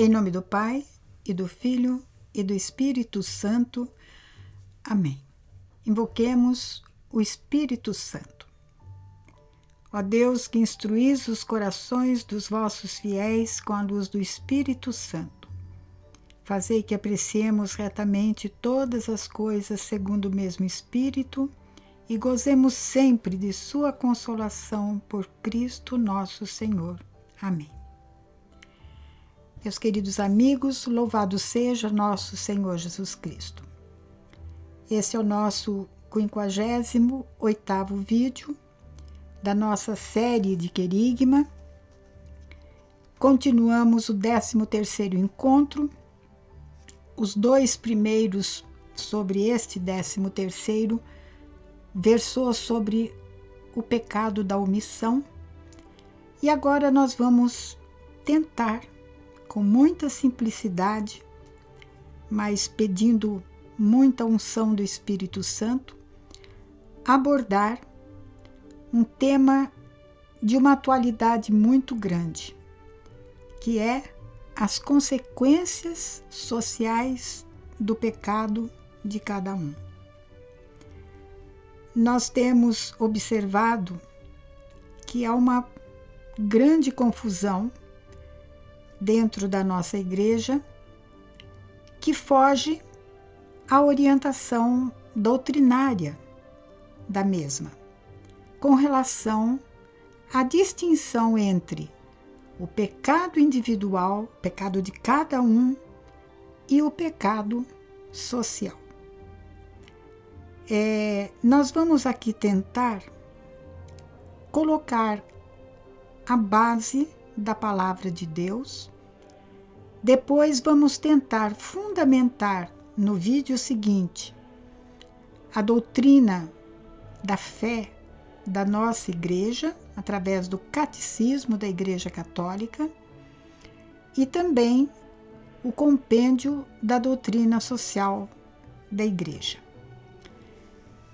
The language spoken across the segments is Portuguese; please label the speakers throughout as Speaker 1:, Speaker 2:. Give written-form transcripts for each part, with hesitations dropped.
Speaker 1: Em nome do Pai, e do Filho, e do Espírito Santo. Amém. Invoquemos o Espírito Santo. Ó Deus, que instruís os corações dos vossos fiéis com a luz do Espírito Santo, fazei que apreciemos retamente todas as coisas segundo o mesmo Espírito e gozemos sempre de sua consolação por Cristo nosso Senhor. Amém. Meus queridos amigos, louvado seja nosso Senhor Jesus Cristo. Esse é o nosso 58º vídeo da nossa série de Querigma. Continuamos o 13º encontro. Os 2 primeiros sobre este 13º versou sobre o pecado da omissão. E agora nós vamos tentar, com muita simplicidade, mas pedindo muita unção do Espírito Santo, abordar um tema de uma atualidade muito grande, que é as consequências sociais do pecado de cada um. Nós temos observado que há uma grande confusão dentro da nossa igreja que foge à orientação doutrinária da mesma, com relação à distinção entre o pecado individual, pecado de cada um, e o pecado social. Nós vamos aqui tentar colocar a base da palavra de Deus. Depois vamos tentar fundamentar no vídeo seguinte a doutrina da fé da nossa igreja, através do catecismo da Igreja Católica, e também o compêndio da doutrina social da igreja.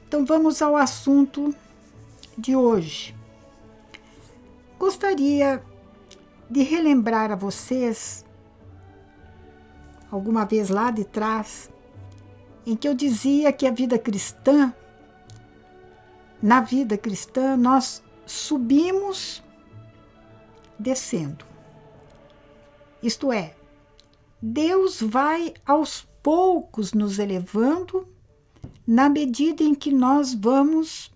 Speaker 1: Então vamos ao assunto de hoje. Gostaria de relembrar a vocês, alguma vez lá de trás, em que eu dizia que na vida cristã, nós subimos descendo. Isto é, Deus vai aos poucos nos elevando na medida em que nós vamos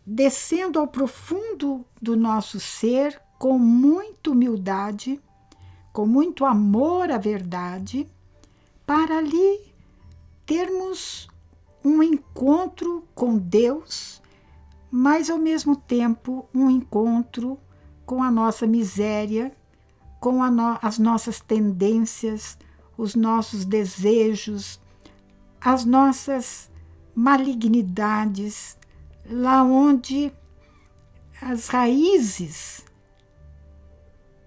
Speaker 1: descendo ao profundo do nosso ser com muita humildade, com muito amor à verdade, para ali termos um encontro com Deus, mas ao mesmo tempo um encontro com a nossa miséria, com as nossas tendências, os nossos desejos, as nossas malignidades, lá onde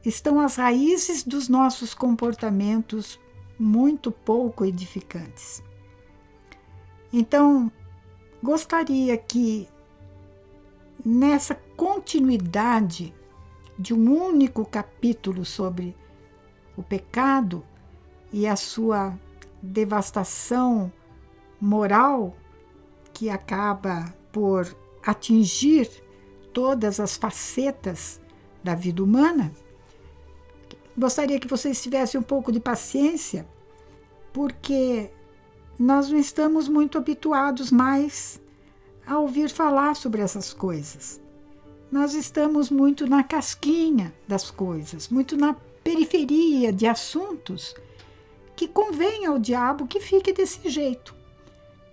Speaker 1: estão as raízes dos nossos comportamentos muito pouco edificantes. Então, gostaria que nessa continuidade de um único capítulo sobre o pecado e a sua devastação moral, que acaba por atingir todas as facetas da vida humana, gostaria que vocês tivessem um pouco de paciência, porque nós não estamos muito habituados mais a ouvir falar sobre essas coisas. Nós estamos muito na casquinha das coisas, muito na periferia de assuntos que convém ao diabo que fique desse jeito.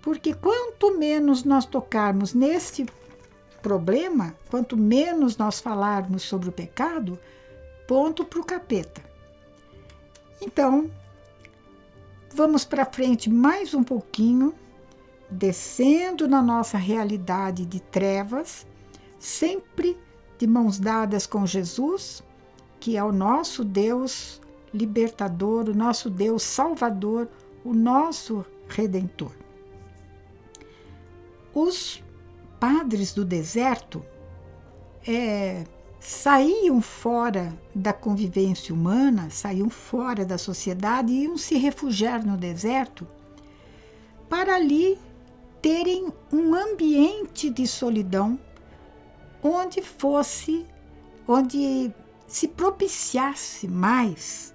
Speaker 1: Porque quanto menos nós tocarmos neste problema, quanto menos nós falarmos sobre o pecado, ponto para o capeta. Então, vamos para frente mais um pouquinho, descendo na nossa realidade de trevas, sempre de mãos dadas com Jesus, que é o nosso Deus libertador, o nosso Deus salvador, o nosso Redentor. Os padres do deserto saíam fora da convivência humana, saíam fora da sociedade e iam se refugiar no deserto para ali terem um ambiente de solidão onde se propiciasse mais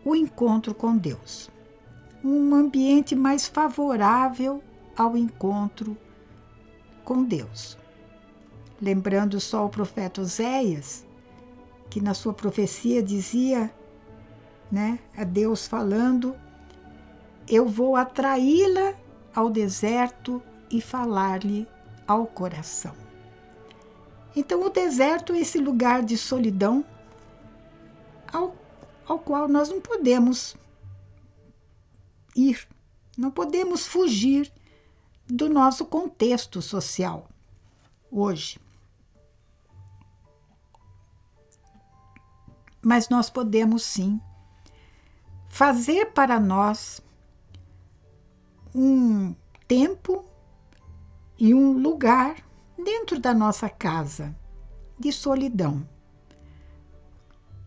Speaker 1: o encontro com Deus. Um ambiente mais favorável ao encontro com Deus. Lembrando só o profeta Oséias, que na sua profecia dizia, a Deus falando: eu vou atraí-la ao deserto e falar-lhe ao coração. Então o deserto é esse lugar de solidão ao qual nós não podemos ir, não podemos fugir do nosso contexto social hoje. Mas nós podemos sim fazer para nós um tempo e um lugar dentro da nossa casa de solidão,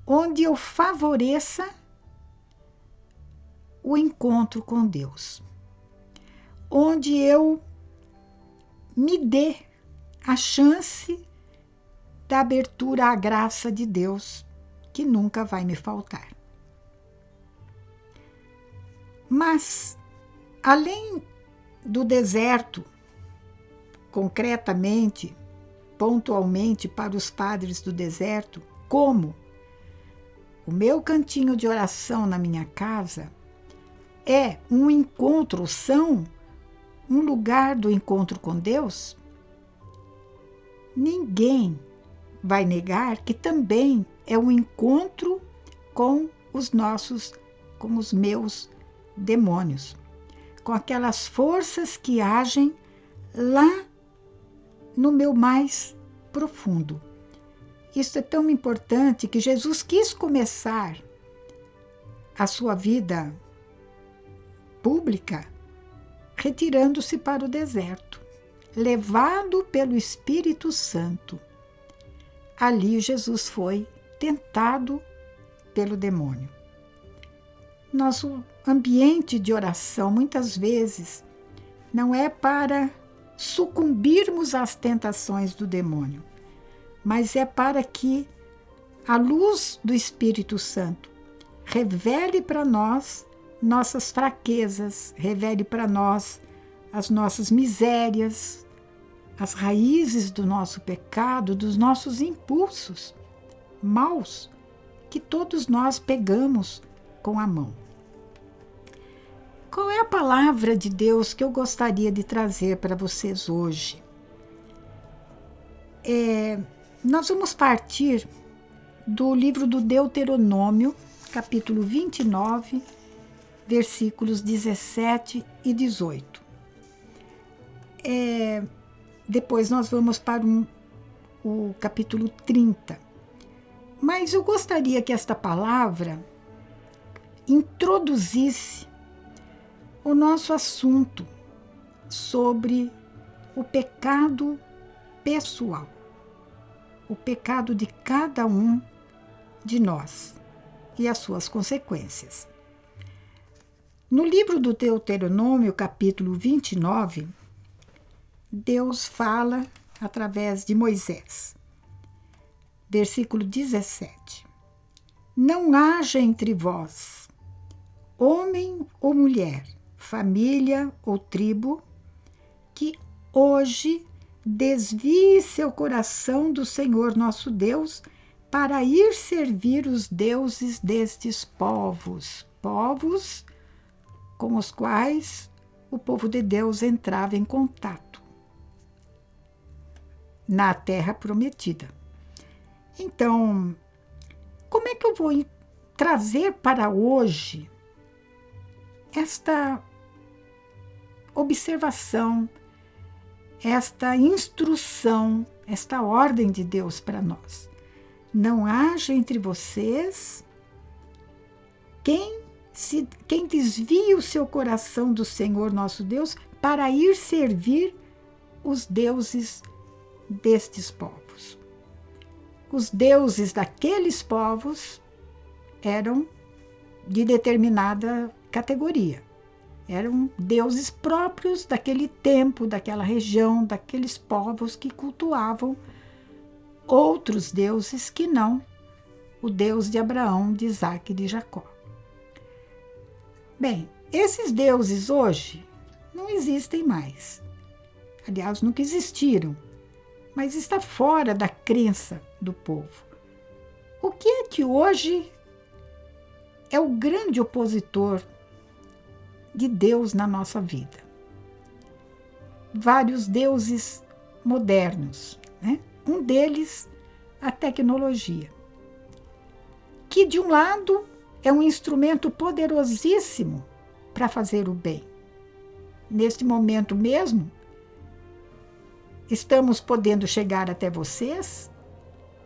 Speaker 1: onde eu favoreça o encontro com Deus, onde eu me dê a chance da abertura à graça de Deus, que nunca vai me faltar. Mas, além do deserto, concretamente, pontualmente para os padres do deserto, como o meu cantinho de oração na minha casa é um encontro, são um lugar do encontro com Deus, ninguém vai negar que também é um encontro com os meus demônios, com aquelas forças que agem lá no meu mais profundo. Isso é tão importante que Jesus quis começar a sua vida pública retirando-se para o deserto, levado pelo Espírito Santo. Ali Jesus foi tentado pelo demônio. Nosso ambiente de oração, muitas vezes, não é para sucumbirmos às tentações do demônio, mas é para que a luz do Espírito Santo revele para nós nossas fraquezas, revele para nós as nossas misérias, as raízes do nosso pecado, dos nossos impulsos maus que todos nós pegamos com a mão. Qual é a palavra de Deus que eu gostaria de trazer para vocês hoje? Nós vamos partir do livro do Deuteronômio, capítulo 29, versículos 17 e 18. Depois nós vamos para o capítulo 30. Mas eu gostaria que esta palavra introduzisse o nosso assunto sobre o pecado pessoal, o pecado de cada um de nós e as suas consequências. No livro do Deuteronômio, capítulo 29, Deus fala através de Moisés. Versículo 17. Não haja entre vós, homem ou mulher, família ou tribo, que hoje desvie seu coração do Senhor nosso Deus para ir servir os deuses destes povos com os quais o povo de Deus entrava em contato na terra prometida. Então, como é que eu vou trazer para hoje esta observação, esta instrução, esta ordem de Deus para nós? Não haja entre vocês quem desvie o seu coração do Senhor nosso Deus para ir servir os deuses destes povos. os deuses daqueles povos eram de determinada categoria. Eram deuses próprios daquele tempo, daquela região, daqueles povos que cultuavam outros deuses que não o Deus de Abraão, de Isaque e de Jacó. Bem, esses deuses hoje não existem mais. Aliás, nunca existiram, mas está fora da crença do povo. O que é que hoje é o grande opositor de Deus na nossa vida? Vários deuses modernos, né? Um deles, a tecnologia, que de um lado é um instrumento poderosíssimo para fazer o bem. Neste momento mesmo, estamos podendo chegar até vocês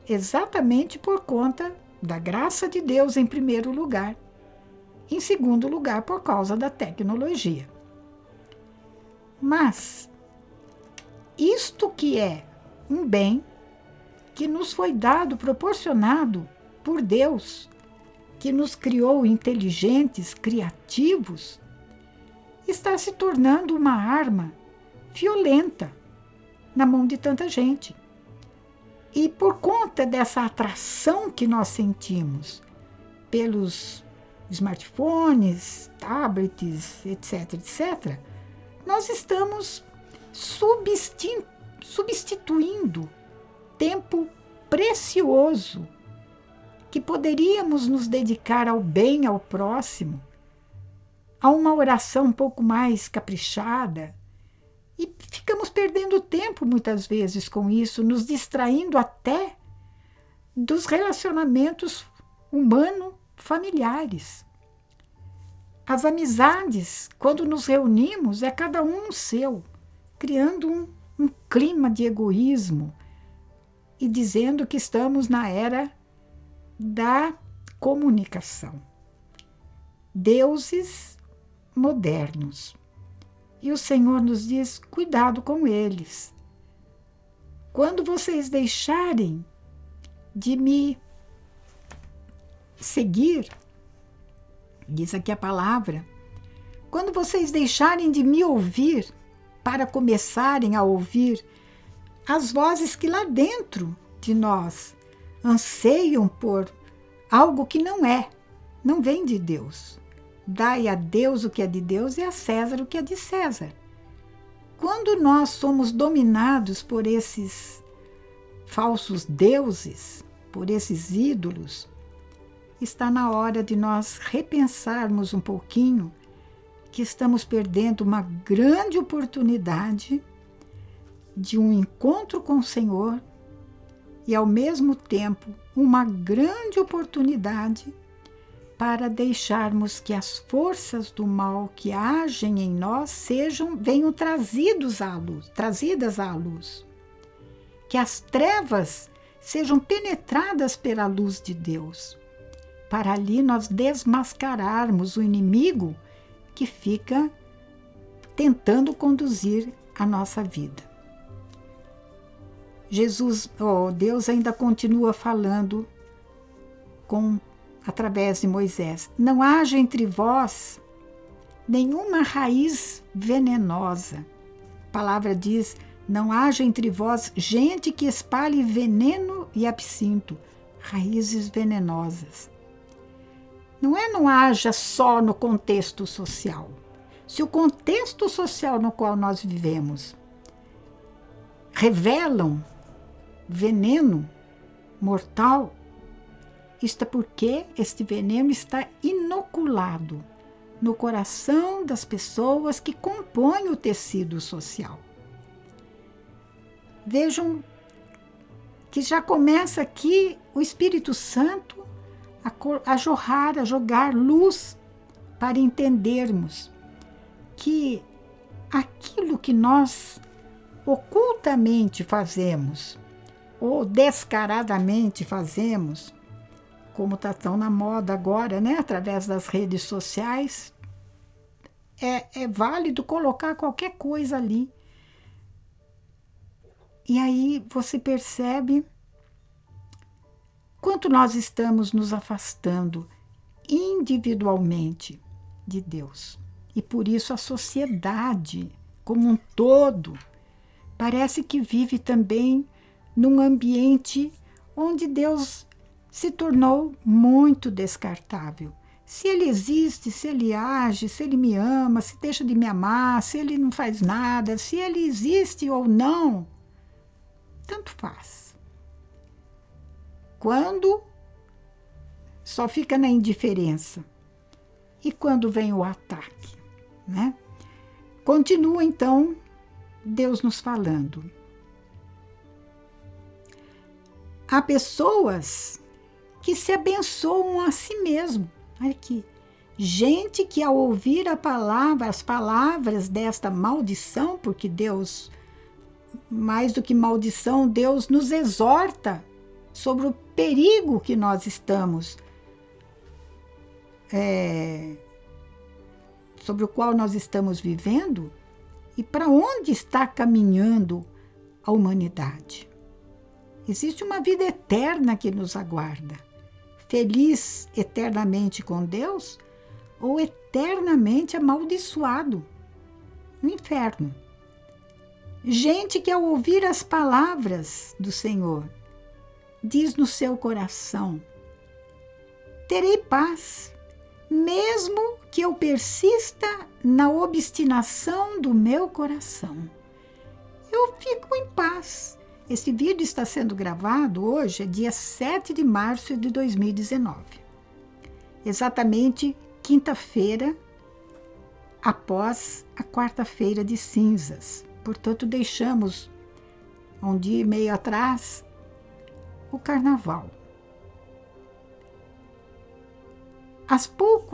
Speaker 1: exatamente por conta da graça de Deus em primeiro lugar, em segundo lugar por causa da tecnologia. Mas isto que é um bem que nos foi dado, proporcionado por Deus, que nos criou inteligentes, criativos, está se tornando uma arma violenta na mão de tanta gente. E por conta dessa atração que nós sentimos pelos smartphones, tablets, etc., etc., nós estamos substituindo tempo precioso que poderíamos nos dedicar ao bem, ao próximo, a uma oração um pouco mais caprichada, e ficamos perdendo tempo muitas vezes com isso, nos distraindo até dos relacionamentos humano-familiares. As amizades, quando nos reunimos, é cada um no seu, criando um clima de egoísmo e dizendo que estamos na era da comunicação. Deuses modernos. E o Senhor nos diz, cuidado com eles. Quando vocês deixarem de me seguir, diz aqui a palavra, quando vocês deixarem de me ouvir, para começarem a ouvir as vozes que lá dentro de nós anseiam por algo que não vem de Deus. Dai a Deus o que é de Deus e a César o que é de César. Quando nós somos dominados por esses falsos deuses, por esses ídolos, está na hora de nós repensarmos um pouquinho que estamos perdendo uma grande oportunidade de um encontro com o Senhor e, ao mesmo tempo, uma grande oportunidade para deixarmos que as forças do mal que agem em nós venham trazidas à luz. Que as trevas sejam penetradas pela luz de Deus, para ali nós desmascararmos o inimigo que fica tentando conduzir a nossa vida. Deus ainda continua falando através de Moisés. Não haja entre vós nenhuma raiz venenosa. A palavra diz, não haja entre vós gente que espalhe veneno e absinto, raízes venenosas. Não haja só no contexto social. Se o contexto social no qual nós vivemos revelam veneno mortal, isto é porque este veneno está inoculado no coração das pessoas que compõem o tecido social. Vejam que já começa aqui o Espírito Santo a jogar luz para entendermos que aquilo que nós ocultamente fazemos ou descaradamente fazemos, como está tão na moda agora, né? Através das redes sociais, é válido colocar qualquer coisa ali. E aí você percebe quanto nós estamos nos afastando individualmente de Deus. E por isso a sociedade como um todo parece que vive também num ambiente onde Deus se tornou muito descartável. Se ele existe, se ele age, se ele me ama, se deixa de me amar, se ele não faz nada, se ele existe ou não, tanto faz. Quando só fica na indiferença e quando vem o ataque, né? Continua então Deus nos falando. Há pessoas que se abençoam a si mesmo. Olha aqui. Gente que ao ouvir as palavras desta maldição, porque Deus, mais do que maldição, Deus nos exorta sobre o perigo que nós estamos, sobre o qual nós estamos vivendo e para onde está caminhando a humanidade. Existe uma vida eterna que nos aguarda. Feliz eternamente com Deus ou eternamente amaldiçoado no inferno. Gente que ao ouvir as palavras do Senhor diz no seu coração: terei paz, mesmo que eu persista na obstinação do meu coração. Eu fico em paz. Esse vídeo está sendo gravado hoje, é dia 7 de março de 2019. Exatamente quinta-feira, após a quarta-feira de cinzas. Portanto, deixamos um dia e meio atrás o carnaval.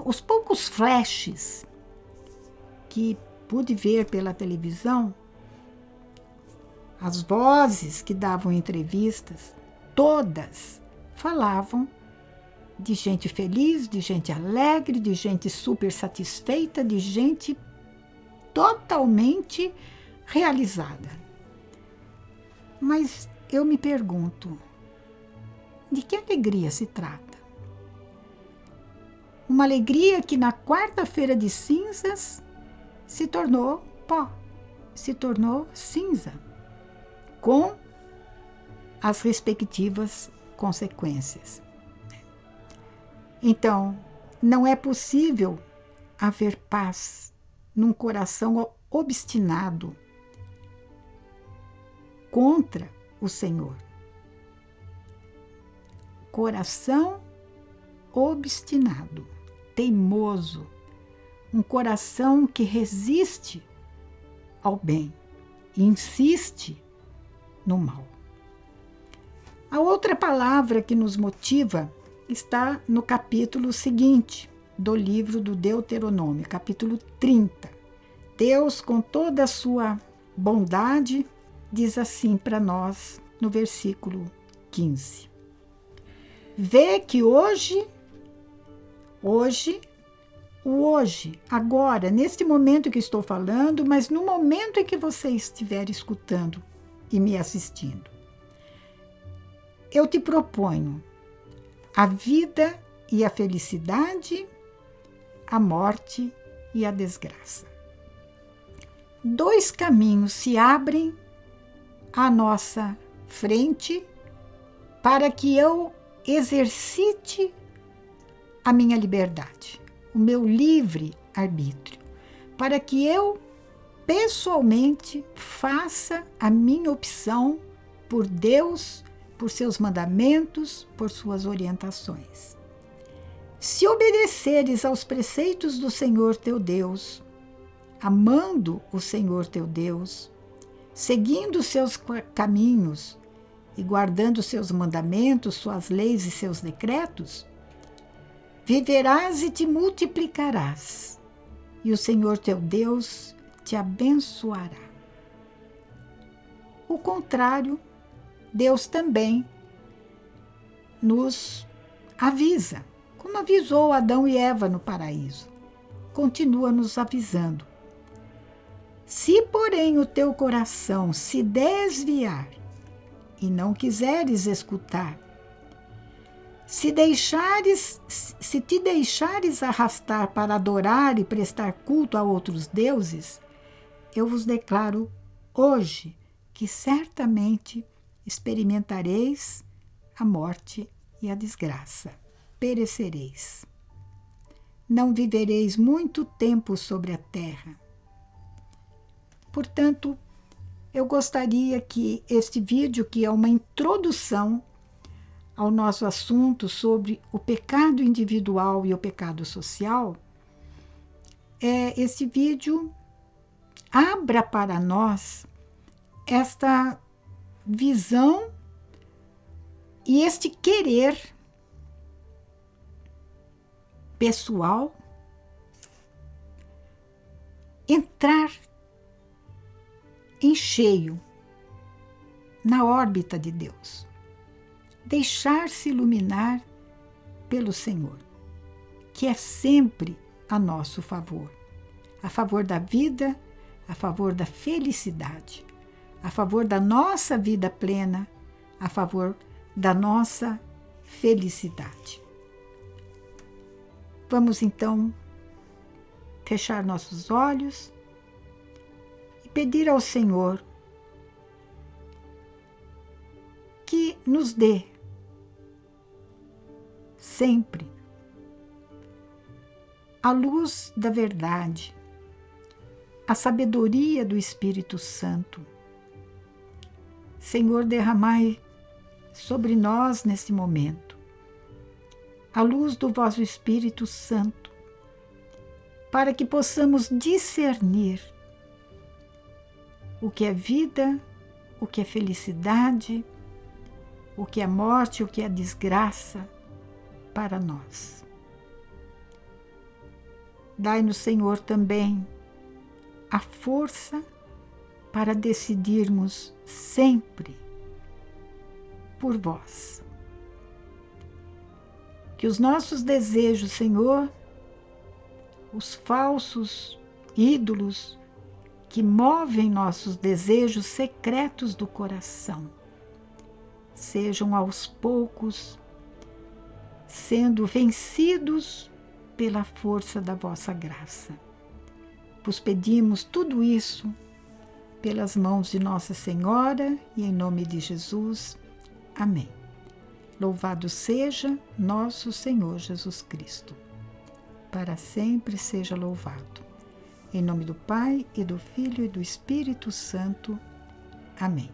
Speaker 1: Os poucos flashes que pude ver pela televisão, as vozes que davam entrevistas, todas falavam de gente feliz, de gente alegre, de gente super satisfeita, de gente totalmente realizada. Mas eu me pergunto, de que alegria se trata? Uma alegria que na quarta-feira de cinzas se tornou pó, se tornou cinza, com as respectivas consequências. Então, não é possível haver paz num coração obstinado contra o Senhor. Coração obstinado, teimoso, um coração que resiste ao bem e insiste no mal. A outra palavra que nos motiva está no capítulo seguinte do livro do Deuteronômio, capítulo 30. Deus, com toda a sua bondade, diz assim para nós no versículo 15. Vê que hoje, agora, neste momento que estou falando, mas no momento em que você estiver escutando e me assistindo, eu te proponho a vida e a felicidade, a morte e a desgraça. 2 caminhos se abrem à nossa frente para que eu exercite a minha liberdade, o meu livre arbítrio, para que eu pessoalmente faça a minha opção por Deus, por seus mandamentos, por suas orientações. Se obedeceres aos preceitos do Senhor teu Deus, amando o Senhor teu Deus, seguindo os seus caminhos e guardando os seus mandamentos, suas leis e seus decretos, viverás e te multiplicarás, e o Senhor teu Deus te abençoará. O contrário, Deus também nos avisa, como avisou Adão e Eva no paraíso. Continua nos avisando. Se, porém, o teu coração se desviar e não quiseres escutar Se te deixares arrastar para adorar e prestar culto a outros deuses, eu vos declaro hoje que certamente experimentareis a morte e a desgraça. Perecereis. Não vivereis muito tempo sobre a terra. Portanto, eu gostaria que este vídeo, que é uma introdução ao nosso assunto sobre o pecado individual e o pecado social, esse vídeo abra para nós esta visão e este querer pessoal entrar em cheio na órbita de Deus. Deixar-se iluminar pelo Senhor, que é sempre a nosso favor. A favor da vida, a favor da felicidade, a favor da nossa vida plena, a favor da nossa felicidade. Vamos então fechar nossos olhos e pedir ao Senhor que nos dê sempre a luz da verdade, a sabedoria do Espírito Santo. Senhor, derramai sobre nós nesse momento a luz do vosso Espírito Santo, para que possamos discernir o que é vida, o que é felicidade, o que é morte, o que é desgraça para nós. Dai-nos, Senhor, também a força para decidirmos sempre por vós. Que os nossos desejos, Senhor, os falsos ídolos que movem nossos desejos secretos do coração, sejam aos poucos sendo vencidos pela força da vossa graça. Vos pedimos tudo isso pelas mãos de Nossa Senhora e em nome de Jesus. Amém. Louvado seja nosso Senhor Jesus Cristo. Para sempre seja louvado. Em nome do Pai, e do Filho, e do Espírito Santo. Amém.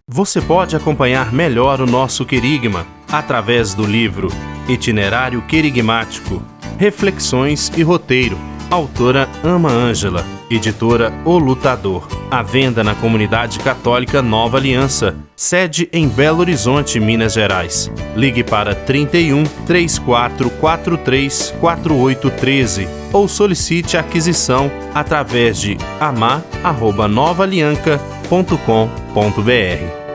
Speaker 2: Você pode acompanhar melhor o nosso querigma através do livro Itinerário Querigmático, Reflexões e Roteiro, autora Ama Ângela, editora O Lutador. À venda na Comunidade Católica Nova Aliança, sede em Belo Horizonte, Minas Gerais. Ligue para 31 3443 4813 ou solicite a aquisição através de amar@novaalianca.com.br.